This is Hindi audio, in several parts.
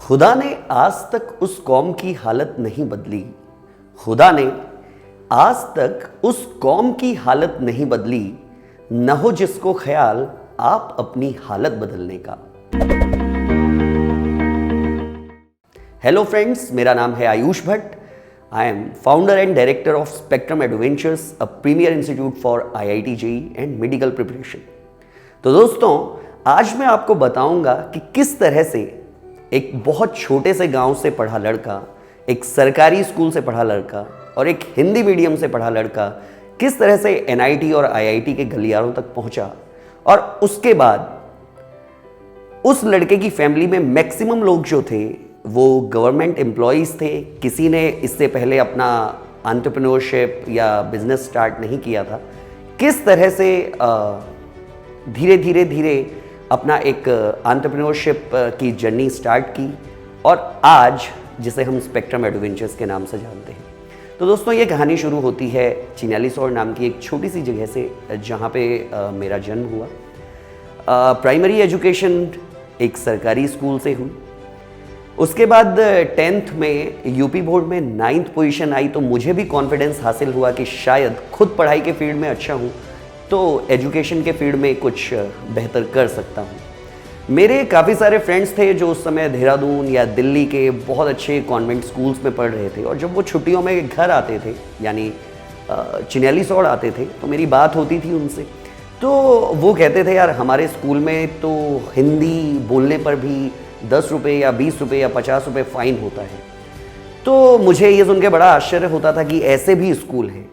खुदा ने आज तक उस कौम की हालत नहीं बदली। खुदा ने आज तक उस कौम की हालत नहीं बदली, न हो जिसको ख्याल आप अपनी हालत बदलने का। हेलो फ्रेंड्स, मेरा नाम है Ayush Bhatt. I am founder and director of spectrum adventures, a premier institute for IIT JEE and medical preparation. तो दोस्तों, आज मैं आपको बताऊंगा कि किस तरह से एक बहुत छोटे से गांव से पढ़ा लड़का, एक सरकारी स्कूल से पढ़ा लड़का और एक हिंदी मीडियम से पढ़ा लड़का किस तरह से NIT और IIT के गलियारों तक पहुंचा, और उसके बाद उस लड़के की फैमिली में मैक्सिमम लोग जो थे वो गवर्नमेंट एम्प्लॉयज़ थे। किसी ने इससे पहले अपना एंटरप्रेन्योरशिप या बिजनेस स्टार्ट नहीं किया था। किस तरह से धीरे धीरे अपना एक एंटरप्रेन्योरशिप की जर्नी स्टार्ट की और आज जिसे हम स्पेक्ट्रम एडवेंचर्स के नाम से जानते हैं। तो दोस्तों, ये कहानी शुरू होती है चिन्यालीसौड़ नाम की एक छोटी सी जगह से, जहाँ पे मेरा जन्म हुआ। प्राइमरी एजुकेशन एक सरकारी स्कूल से हुई। उसके बाद 10th में यूपी बोर्ड में 9th पोजीशन आई, तो मुझे भी कॉन्फिडेंस हासिल हुआ कि शायद खुद पढ़ाई के फील्ड में अच्छा हूँ तो एजुकेशन के फील्ड में कुछ बेहतर कर सकता हूँ। मेरे काफ़ी सारे फ्रेंड्स थे जो उस समय देहरादून या दिल्ली के बहुत अच्छे कॉन्वेंट स्कूल्स में पढ़ रहे थे, और जब वो छुट्टियों में घर आते थे, यानी चिन्यालीसौड़ आते थे, तो मेरी बात होती थी उनसे। तो वो कहते थे, यार हमारे स्कूल में तो हिंदी बोलने पर भी 10 रुपये या 20 रुपये या 50 रुपये फ़ाइन होता है। तो मुझे ये सुन के बड़ा आश्चर्य होता था कि ऐसे भी स्कूल हैं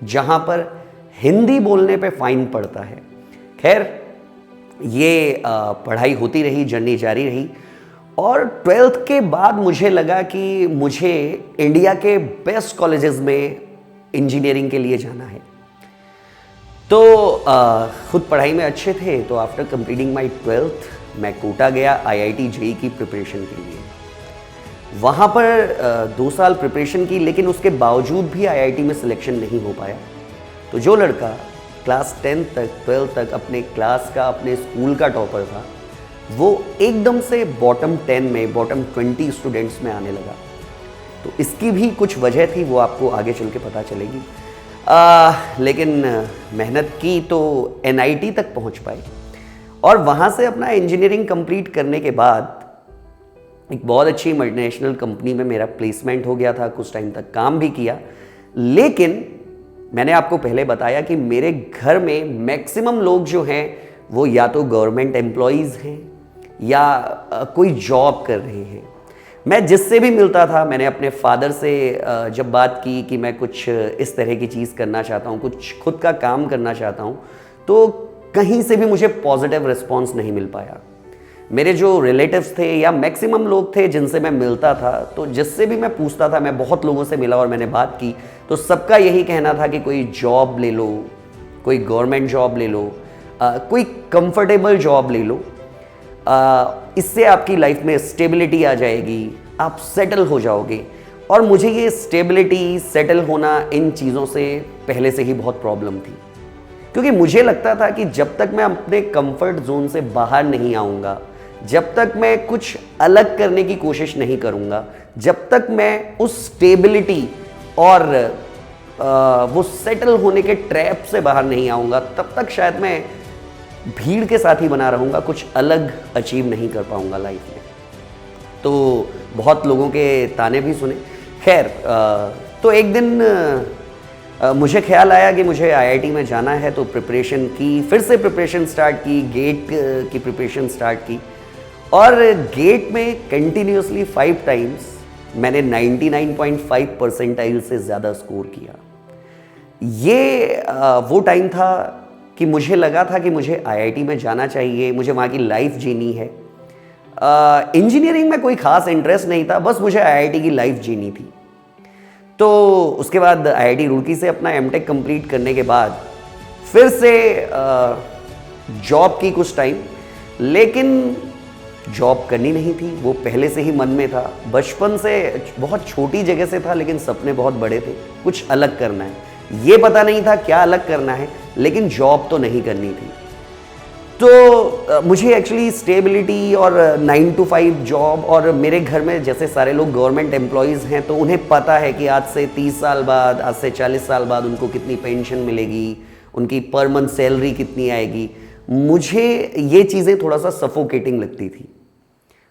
जहाँ पर हिंदी बोलने पे फ़ाइन पड़ता है। खैर, ये पढ़ाई होती रही, जर्नी जारी रही, और 12th के बाद मुझे लगा कि मुझे इंडिया के बेस्ट कॉलेजेस में इंजीनियरिंग के लिए जाना है। तो खुद पढ़ाई में अच्छे थे, तो आफ्टर कंप्लीटिंग माई 12th मैं कोटा गया IIT JEE की प्रिपरेशन के लिए। वहाँ पर 2 साल प्रिपरेशन की, लेकिन उसके बावजूद भी IIT में सिलेक्शन नहीं हो पाया। तो जो लड़का क्लास 10 तक 12 तक अपने क्लास का, अपने स्कूल का टॉपर था, वो एकदम से बॉटम 10 में, बॉटम 20 स्टूडेंट्स में आने लगा। तो इसकी भी कुछ वजह थी, वो आपको आगे चल के पता चलेगी। लेकिन मेहनत की तो NIT तक पहुंच पाए, और वहाँ से अपना इंजीनियरिंग कंप्लीट करने के बाद एक बहुत अच्छी मल्टीनेशनल कंपनी में मेरा प्लेसमेंट हो गया था। कुछ टाइम तक काम भी किया, लेकिन मैंने आपको पहले बताया कि मेरे घर में मैक्सिमम लोग जो हैं वो या तो गवर्नमेंट एम्प्लॉयज़ हैं या कोई जॉब कर रहे हैं। मैं जिससे भी मिलता था, मैंने अपने फादर से जब बात की कि मैं कुछ इस तरह की चीज़ करना चाहता हूँ, कुछ खुद का काम करना चाहता हूँ, तो कहीं से भी मुझे पॉजिटिव रिस्पॉन्स नहीं मिल पाया। मेरे जो रिलेटिव्स थे या मैक्सिमम लोग थे जिनसे मैं मिलता था, तो जिससे भी मैं पूछता था, मैं बहुत लोगों से मिला और मैंने बात की, तो सबका यही कहना था कि कोई जॉब ले लो, कोई गवर्नमेंट जॉब ले लो, कोई कंफर्टेबल जॉब ले लो, इससे आपकी लाइफ में स्टेबिलिटी आ जाएगी, आप सेटल हो जाओगे। और मुझे ये स्टेबिलिटी, सेटल होना, इन चीज़ों से पहले से ही बहुत प्रॉब्लम थी, क्योंकि मुझे लगता था कि जब तक मैं अपने कंफर्ट जोन से बाहर नहीं आऊँगा, जब तक मैं कुछ अलग करने की कोशिश नहीं करूँगा, जब तक मैं उस स्टेबिलिटी और वो सेटल होने के ट्रैप से बाहर नहीं आऊँगा, तब तक शायद मैं भीड़ के साथ ही बना रहूँगा, कुछ अलग अचीव नहीं कर पाऊँगा लाइफ में। तो बहुत लोगों के ताने भी सुने। खैर, तो एक दिन मुझे ख्याल आया कि मुझे IIT में जाना है, तो प्रिपरेशन की, फिर से प्रिपरेशन स्टार्ट की, गेट की प्रिपरेशन स्टार्ट की, और गेट में कंटिन्यूसली 5 टाइम्स मैंने 99.5 परसेंटाइल से ज़्यादा स्कोर किया। ये वो टाइम था कि मुझे लगा था कि मुझे IIT में जाना चाहिए, मुझे वहाँ की लाइफ जीनी है। इंजीनियरिंग में कोई ख़ास इंटरेस्ट नहीं था, बस मुझे IIT की लाइफ जीनी थी। तो उसके बाद IIT रुड़की से अपना MTech कंप्लीट करने के बाद फिर से जॉब की कुछ टाइम, लेकिन जॉब करनी नहीं थी, वो पहले से ही मन में था। बचपन से बहुत छोटी जगह से था, लेकिन सपने बहुत बड़े थे, कुछ अलग करना है। ये पता नहीं था क्या अलग करना है, लेकिन जॉब तो नहीं करनी थी। तो मुझे एक्चुअली स्टेबिलिटी और 9 to 5 जॉब, और मेरे घर में जैसे सारे लोग गवर्नमेंट एम्प्लॉयज़ हैं तो उन्हें पता है कि आज से 30 साल बाद, आज से 40 साल बाद उनको कितनी पेंशन मिलेगी, उनकी पर मंथ सैलरी कितनी आएगी। मुझे ये चीज़ें थोड़ा सा सफोकेटिंग लगती थी।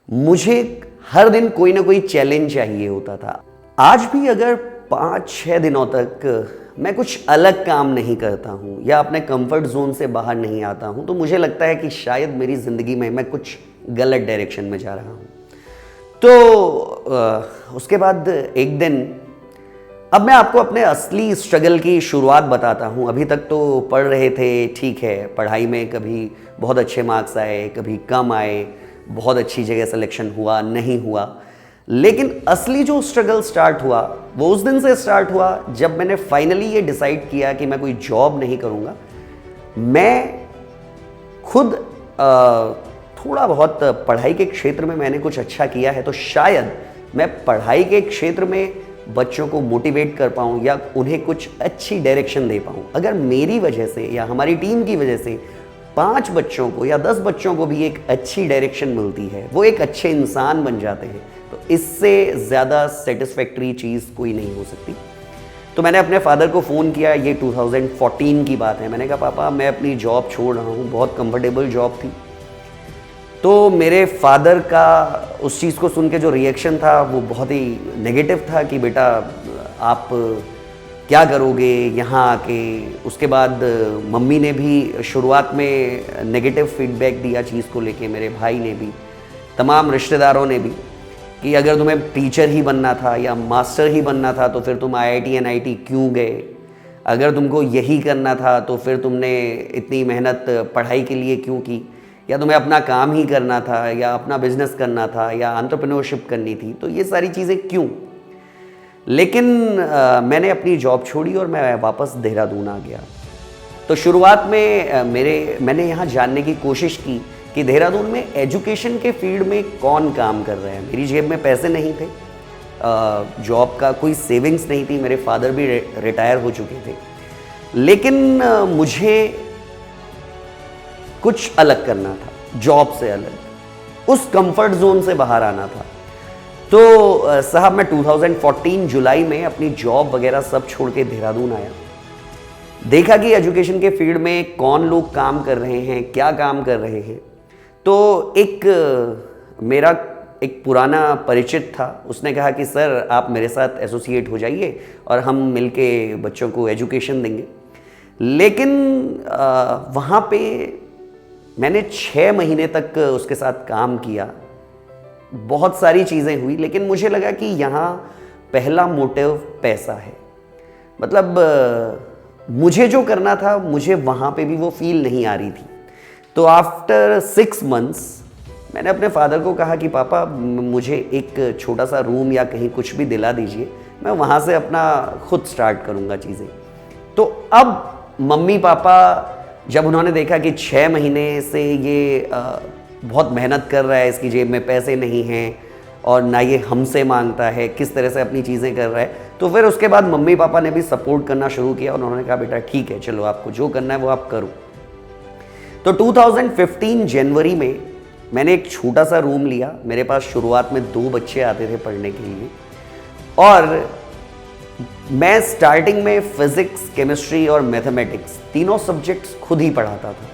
मुझे हर दिन कोई ना कोई चैलेंज चाहिए होता था। आज भी अगर 5-6 दिनों तक मैं कुछ अलग काम नहीं करता हूँ या अपने कंफर्ट जोन से बाहर नहीं आता हूँ तो मुझे लगता है कि शायद मेरी ज़िंदगी में मैं कुछ गलत डायरेक्शन में जा रहा हूँ। तो उसके बाद एक दिन, अब मैं आपको अपने असली स्ट्रगल की शुरुआत बताता हूँ। अभी तक तो पढ़ रहे थे, ठीक है, पढ़ाई में कभी बहुत अच्छे मार्क्स आए, कभी कम आए, बहुत अच्छी जगह सिलेक्शन हुआ, नहीं हुआ, लेकिन असली जो स्ट्रगल स्टार्ट हुआ वो उस दिन से स्टार्ट हुआ जब मैंने फाइनली ये डिसाइड किया कि मैं कोई जॉब नहीं करूँगा। मैं खुद थोड़ा बहुत पढ़ाई के क्षेत्र में मैंने कुछ अच्छा किया है, तो शायद मैं पढ़ाई के क्षेत्र में बच्चों को मोटिवेट कर पाऊँ या उन्हें कुछ अच्छी डायरेक्शन दे पाऊँ। अगर मेरी वजह से या हमारी टीम की वजह से 5 बच्चों को या 10 बच्चों को भी एक अच्छी डायरेक्शन मिलती है, वो एक अच्छे इंसान बन जाते हैं, तो इससे ज़्यादा सेटिस्फैक्ट्री चीज़ कोई नहीं हो सकती। तो मैंने अपने फादर को फ़ोन किया, ये 2014 की बात है। मैंने कहा पापा मैं अपनी जॉब छोड़ रहा हूँ, बहुत कंफर्टेबल जॉब थी। तो मेरे फादर का उस चीज़ को सुन के जो रिएक्शन था वो बहुत ही नेगेटिव था कि बेटा आप क्या करोगे यहाँ आके। उसके बाद मम्मी ने भी शुरुआत में नेगेटिव फीडबैक दिया चीज़ को लेके, मेरे भाई ने भी, तमाम रिश्तेदारों ने भी, कि अगर तुम्हें टीचर ही बनना था या मास्टर ही बनना था तो फिर तुम IIT NIT क्यों गए, अगर तुमको यही करना था तो फिर तुमने इतनी मेहनत पढ़ाई के लिए क्यों की, या तुम्हें अपना काम ही करना था या अपना बिजनेस करना था या एंटरप्रेन्योरशिप करनी थी, तो ये सारी चीज़ें क्यों। लेकिन मैंने अपनी जॉब छोड़ी और मैं वापस देहरादून आ गया। तो शुरुआत में मैंने यहाँ जानने की कोशिश की कि देहरादून में एजुकेशन के फील्ड में कौन काम कर रहे हैं। मेरी जेब में पैसे नहीं थे, जॉब का कोई सेविंग्स नहीं थी, मेरे फादर भी रिटायर हो चुके थे, लेकिन मुझे कुछ अलग करना था, जॉब से अलग, उस कंफर्ट जोन से बाहर आना था। तो साहब मैं 2014 जुलाई में अपनी जॉब वगैरह सब छोड़ के देहरादून आया। देखा कि एजुकेशन के फील्ड में कौन लोग काम कर रहे हैं, क्या काम कर रहे हैं। तो मेरा एक पुराना परिचित था, उसने कहा कि सर आप मेरे साथ एसोसिएट हो जाइए और हम मिलके बच्चों को एजुकेशन देंगे। लेकिन वहाँ पे मैंने 6 महीने तक उसके साथ काम किया, बहुत सारी चीज़ें हुई, लेकिन मुझे लगा कि यहाँ पहला मोटिव पैसा है। मतलब मुझे जो करना था मुझे वहाँ पे भी वो फील नहीं आ रही थी। तो आफ्टर 6 मंथ्स मैंने अपने फादर को कहा कि पापा मुझे एक छोटा सा रूम या कहीं कुछ भी दिला दीजिए, मैं वहाँ से अपना खुद स्टार्ट करूँगा चीज़ें। तो अब मम्मी पापा जब उन्होंने देखा कि 6 महीने से ये बहुत मेहनत कर रहा है, इसकी जेब में पैसे नहीं हैं और ना ये हमसे मांगता है, किस तरह से अपनी चीज़ें कर रहा है, तो फिर उसके बाद मम्मी पापा ने भी सपोर्ट करना शुरू किया। उन्होंने कहा बेटा ठीक है, चलो आपको जो करना है वो आप करो। तो 2015 जनवरी में मैंने एक छोटा सा रूम लिया। मेरे पास शुरुआत में 2 बच्चे आते थे पढ़ने के लिए, और मैं स्टार्टिंग में फिज़िक्स, केमिस्ट्री और मैथमेटिक्स तीनों सब्जेक्ट्स खुद ही पढ़ाता था।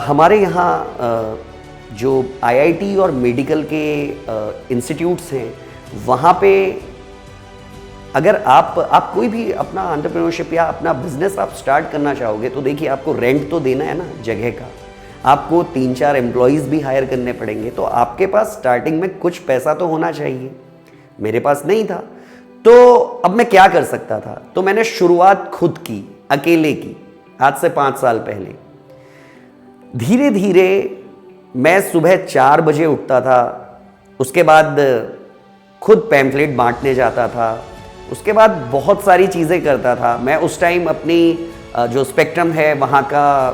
हमारे यहाँ जो IIT और मेडिकल के इंस्टीट्यूट्स हैं, वहाँ पे अगर आप कोई भी अपना एंटरप्रेन्योरशिप या अपना बिजनेस आप स्टार्ट करना चाहोगे तो देखिए आपको रेंट तो देना है ना जगह का, आपको 3-4 एम्प्लॉयज़ भी हायर करने पड़ेंगे, तो आपके पास स्टार्टिंग में कुछ पैसा तो होना चाहिए। मेरे पास नहीं था, तो अब मैं क्या कर सकता था, तो मैंने शुरुआत खुद की, अकेले की, आज से 5 साल पहले। धीरे धीरे मैं सुबह 4 बजे उठता था, उसके बाद खुद पैम्फलेट बांटने जाता था, उसके बाद बहुत सारी चीज़ें करता था। मैं उस टाइम अपनी जो स्पेक्ट्रम है वहाँ का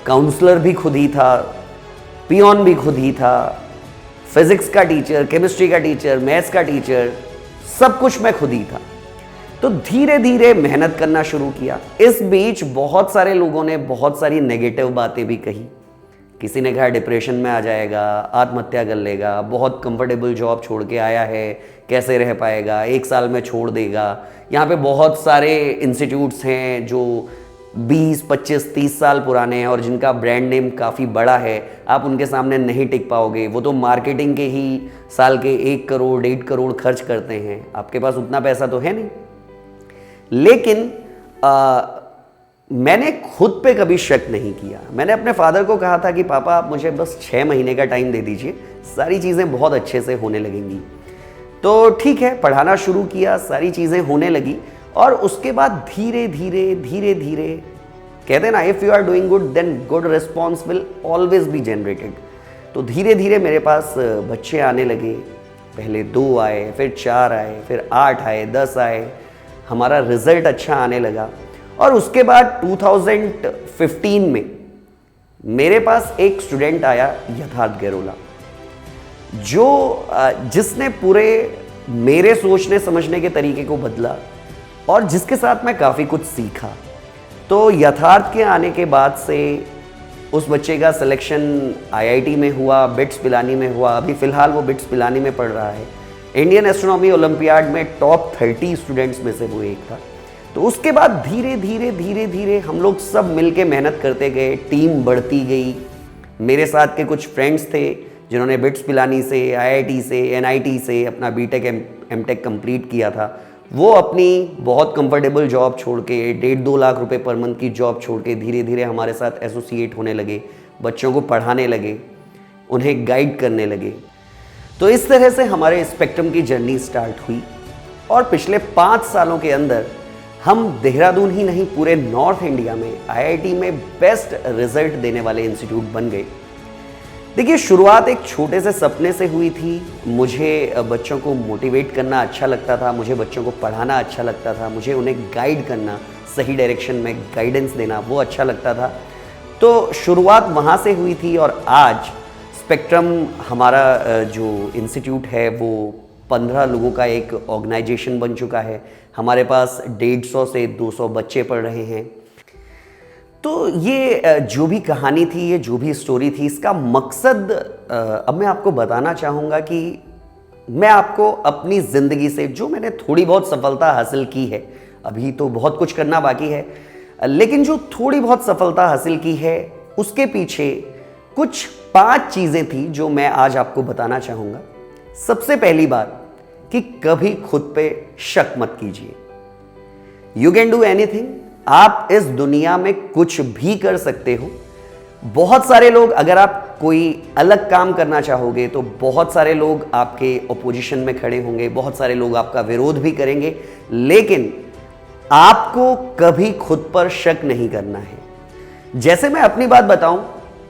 काउंसलर भी खुद ही था, पियोन भी खुद ही था, फिज़िक्स का टीचर, केमिस्ट्री का टीचर, मैथ्स का टीचर, सब कुछ मैं खुद ही था। तो धीरे धीरे मेहनत करना शुरू किया। इस बीच बहुत सारे लोगों ने बहुत सारी नेगेटिव बातें भी कही। किसी ने कहा डिप्रेशन में आ जाएगा, आत्महत्या कर लेगा, बहुत कंफर्टेबल जॉब छोड़ के आया है, कैसे रह पाएगा, 1 साल में छोड़ देगा। यहाँ पे बहुत सारे इंस्टीट्यूट्स हैं जो 20, 25, 30 साल पुराने हैं और जिनका ब्रांड नेम काफ़ी बड़ा है, आप उनके सामने नहीं टिक पाओगे। वो तो मार्केटिंग के ही साल के 1 करोड़ 1.5 करोड़ खर्च करते हैं, आपके पास उतना पैसा तो है नहीं। लेकिन मैंने खुद पे कभी शक नहीं किया। मैंने अपने फादर को कहा था कि पापा आप मुझे बस 6 महीने का टाइम दे दीजिए, सारी चीज़ें बहुत अच्छे से होने लगेंगी। तो ठीक है, पढ़ाना शुरू किया, सारी चीज़ें होने लगी और उसके बाद धीरे धीरे कहते हैं ना, if you are doing good then good response will always be generated. तो धीरे धीरे मेरे पास बच्चे आने लगे। पहले 2 आए, फिर 4 आए, फिर 8 आए, 10 आए। हमारा रिजल्ट अच्छा आने लगा और उसके बाद 2015 में मेरे पास एक स्टूडेंट आया, यथार्थ गैरोला, जिसने पूरे मेरे सोचने समझने के तरीके को बदला और जिसके साथ मैं काफ़ी कुछ सीखा। तो यथार्थ के आने के बाद से उस बच्चे का सिलेक्शन IIT में हुआ, बिट्स पिलानी में हुआ। अभी फ़िलहाल वो बिट्स पिलानी में पढ़ रहा है। इंडियन एस्ट्रोनॉमी ओलंपियाड में टॉप 30 स्टूडेंट्स में से वो एक था। तो उसके बाद धीरे धीरे हम लोग सब मिलके मेहनत करते गए, टीम बढ़ती गई। मेरे साथ के कुछ फ्रेंड्स थे जिन्होंने बिट्स पिलानी से, IIT से, NIT से अपना BTech MTech कंप्लीट किया था। वो अपनी बहुत कंफर्टेबल जॉब छोड़ के 1.5-2 लाख रुपए पर मंथ की जॉब छोड़ के धीरे धीरे हमारे साथ एसोसिएट होने लगे, बच्चों को पढ़ाने लगे, उन्हें गाइड करने लगे। तो इस तरह से हमारे स्पेक्ट्रम की जर्नी स्टार्ट हुई और पिछले 5 सालों के अंदर हम देहरादून ही नहीं, पूरे नॉर्थ इंडिया में IIT में बेस्ट रिजल्ट देने वाले इंस्टीट्यूट बन गए। देखिए, शुरुआत एक छोटे से सपने से हुई थी। मुझे बच्चों को मोटिवेट करना अच्छा लगता था, मुझे बच्चों को पढ़ाना अच्छा लगता था, मुझे उन्हें गाइड करना, सही डायरेक्शन में गाइडेंस देना वो अच्छा लगता था। तो शुरुआत वहाँ से हुई थी और आज स्पेक्ट्रम हमारा जो इंस्टीट्यूट है वो 15 लोगों का एक ऑर्गेनाइजेशन बन चुका है। हमारे पास 150 से 200 बच्चे पढ़ रहे हैं। तो ये जो भी कहानी थी, ये जो भी स्टोरी थी, इसका मकसद अब मैं आपको बताना चाहूँगा कि मैं आपको अपनी ज़िंदगी से जो मैंने थोड़ी बहुत सफलता हासिल की है, अभी तो बहुत कुछ करना बाकी है, लेकिन जो थोड़ी बहुत सफलता हासिल की है उसके पीछे कुछ 5 चीज़ें थी जो मैं आज आपको बताना चाहूँगा। सबसे पहली बात कि कभी खुद पे शक मत कीजिए। You can do anything. आप इस दुनिया में कुछ भी कर सकते हो। बहुत सारे लोग, अगर आप कोई अलग काम करना चाहोगे तो बहुत सारे लोग आपके ऑपोजिशन में खड़े होंगे, बहुत सारे लोग आपका विरोध भी करेंगे, लेकिन आपको कभी खुद पर शक नहीं करना है। जैसे मैं अपनी बात बताऊं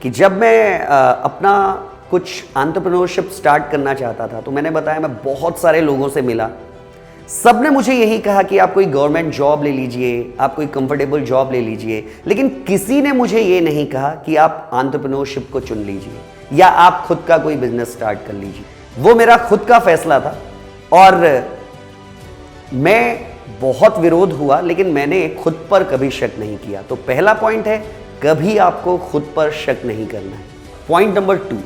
कि जब मैं अपना कुछ एंटरप्रेन्योरशिप स्टार्ट करना चाहता था तो मैंने बताया, मैं बहुत सारे लोगों से मिला, सब ने मुझे यही कहा कि आप कोई गवर्नमेंट जॉब ले लीजिए, आप कोई कंफर्टेबल जॉब ले लीजिए, लेकिन किसी ने मुझे ये नहीं कहा कि आप एंटरप्रेन्योरशिप को चुन लीजिए या आप खुद का कोई बिजनेस स्टार्ट कर लीजिए। वो मेरा खुद का फैसला था और मैं बहुत विरोध हुआ, लेकिन मैंने खुद पर कभी शक नहीं किया। तो पहला पॉइंट है, कभी आपको खुद पर शक नहीं करना है। पॉइंट नंबर 2,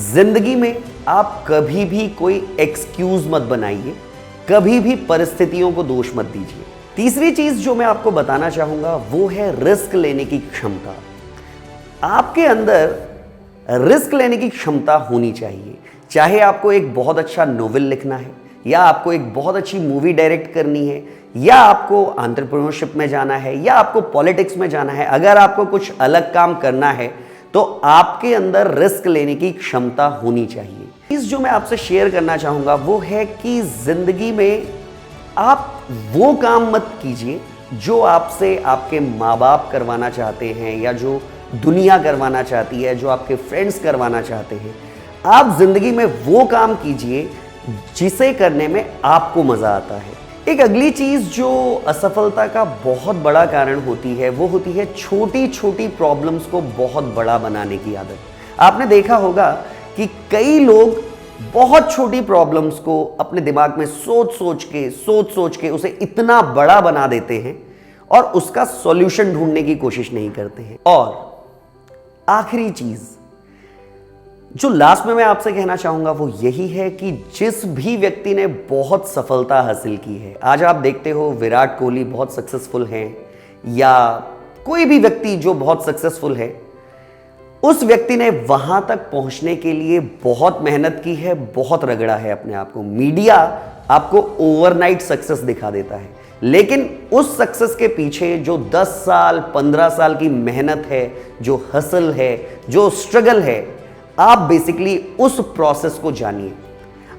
जिंदगी में आप कभी भी कोई एक्सक्यूज मत बनाइए, कभी भी परिस्थितियों को दोष मत दीजिए। तीसरी चीज जो मैं आपको बताना चाहूंगा वो है रिस्क लेने की क्षमता। आपके अंदर रिस्क लेने की क्षमता होनी चाहिए। चाहे आपको एक बहुत अच्छा नोवेल लिखना है, या आपको एक बहुत अच्छी मूवी डायरेक्ट करनी है, या आपको एंटरप्रेन्योरशिप में जाना है, या आपको पॉलिटिक्स में जाना है, अगर आपको कुछ अलग काम करना है तो आपके अंदर रिस्क लेने की क्षमता होनी चाहिए। चीज जो मैं आपसे शेयर करना चाहूंगा वो है कि जिंदगी में आप वो काम मत कीजिए जो आपसे आपके माँ बाप करवाना चाहते हैं, या जो दुनिया करवाना चाहती है, जो आपके फ्रेंड्स करवाना चाहते हैं। आप जिंदगी में वो काम कीजिए जिसे करने में आपको मजा आता है। एक अगली चीज जो असफलता का बहुत बड़ा कारण होती है वो होती है छोटी छोटी प्रॉब्लम्स को बहुत बड़ा बनाने की आदत। आपने देखा होगा कि कई लोग बहुत छोटी प्रॉब्लम्स को अपने दिमाग में सोच सोच के उसे इतना बड़ा बना देते हैं और उसका सॉल्यूशन ढूंढने की कोशिश नहीं करते हैं। और आखिरी चीज जो लास्ट में मैं आपसे कहना चाहूंगा वो यही है कि जिस भी व्यक्ति ने बहुत सफलता हासिल की है, आज आप देखते हो विराट कोहली बहुत सक्सेसफुल हैं या कोई भी व्यक्ति जो बहुत सक्सेसफुल है, उस व्यक्ति ने वहां तक पहुंचने के लिए बहुत मेहनत की है, बहुत रगड़ा है अपने आप को। मीडिया आपको ओवरनाइट सक्सेस दिखा देता है, लेकिन उस सक्सेस के पीछे जो 10 साल 15 साल की मेहनत है, जो हसल है, जो स्ट्रगल है, आप बेसिकली उस प्रोसेस को जानिए।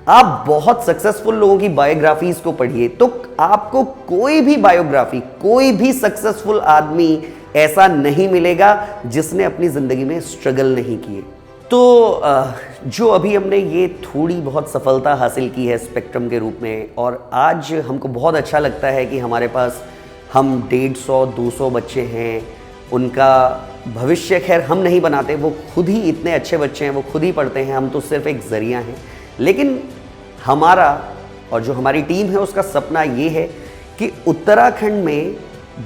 आप बहुत सक्सेसफुल लोगों की बायोग्राफीज को पढ़िए तो आपको कोई भी बायोग्राफी, कोई भी सक्सेसफुल आदमी ऐसा नहीं मिलेगा जिसने अपनी जिंदगी में स्ट्रगल नहीं किए। तो जो अभी हमने ये थोड़ी बहुत सफलता हासिल की है स्पेक्ट्रम के रूप में, और आज हमको बहुत अच्छा लगता है कि हमारे पास हम 150-200 बच्चे हैं, उनका भविष्य खैर हम नहीं बनाते, वो खुद ही इतने अच्छे बच्चे हैं, वो खुद ही पढ़ते हैं, हम तो सिर्फ एक जरिया हैं। लेकिन हमारा और जो हमारी टीम है उसका सपना ये है कि उत्तराखंड में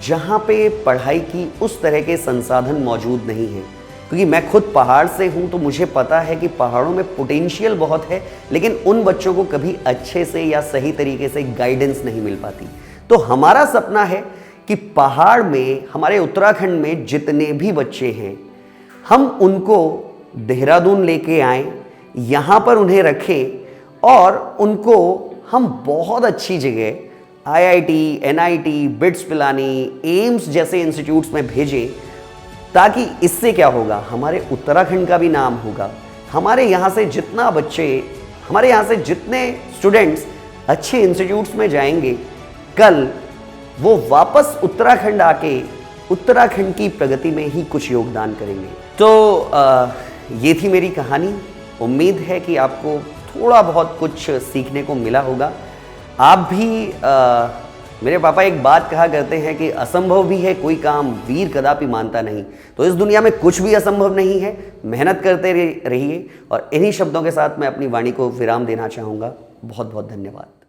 जहाँ पे पढ़ाई की उस तरह के संसाधन मौजूद नहीं हैं, क्योंकि मैं खुद पहाड़ से हूँ तो मुझे पता है कि पहाड़ों में पोटेंशियल बहुत है, लेकिन उन बच्चों को कभी अच्छे से या सही तरीके से गाइडेंस नहीं मिल पाती। तो हमारा सपना है कि पहाड़ में, हमारे उत्तराखंड में जितने भी बच्चे हैं, हम उनको देहरादून लेके आएँ, यहाँ पर उन्हें रखें और उनको हम बहुत अच्छी जगह IIT, NIT, bits Pilani, AIIMS जैसे इंस्टीट्यूट्स में भेजें, ताकि इससे क्या होगा, हमारे उत्तराखंड का भी नाम होगा। हमारे यहाँ से जितना बच्चे, हमारे यहाँ से जितने स्टूडेंट्स अच्छे इंस्टीट्यूट्स में जाएंगे, कल वो वापस उत्तराखंड आके उत्तराखंड की प्रगति में ही कुछ योगदान करेंगे। तो ये थी मेरी कहानी। उम्मीद है कि आपको थोड़ा बहुत कुछ सीखने को मिला होगा। आप भी मेरे पापा एक बात कहा करते हैं कि असंभव भी है कोई काम, वीर कदापि मानता नहीं। तो इस दुनिया में कुछ भी असंभव नहीं है, मेहनत करते रहिए। और इन्हीं शब्दों के साथ मैं अपनी वाणी को विराम देना चाहूँगा। बहुत बहुत धन्यवाद।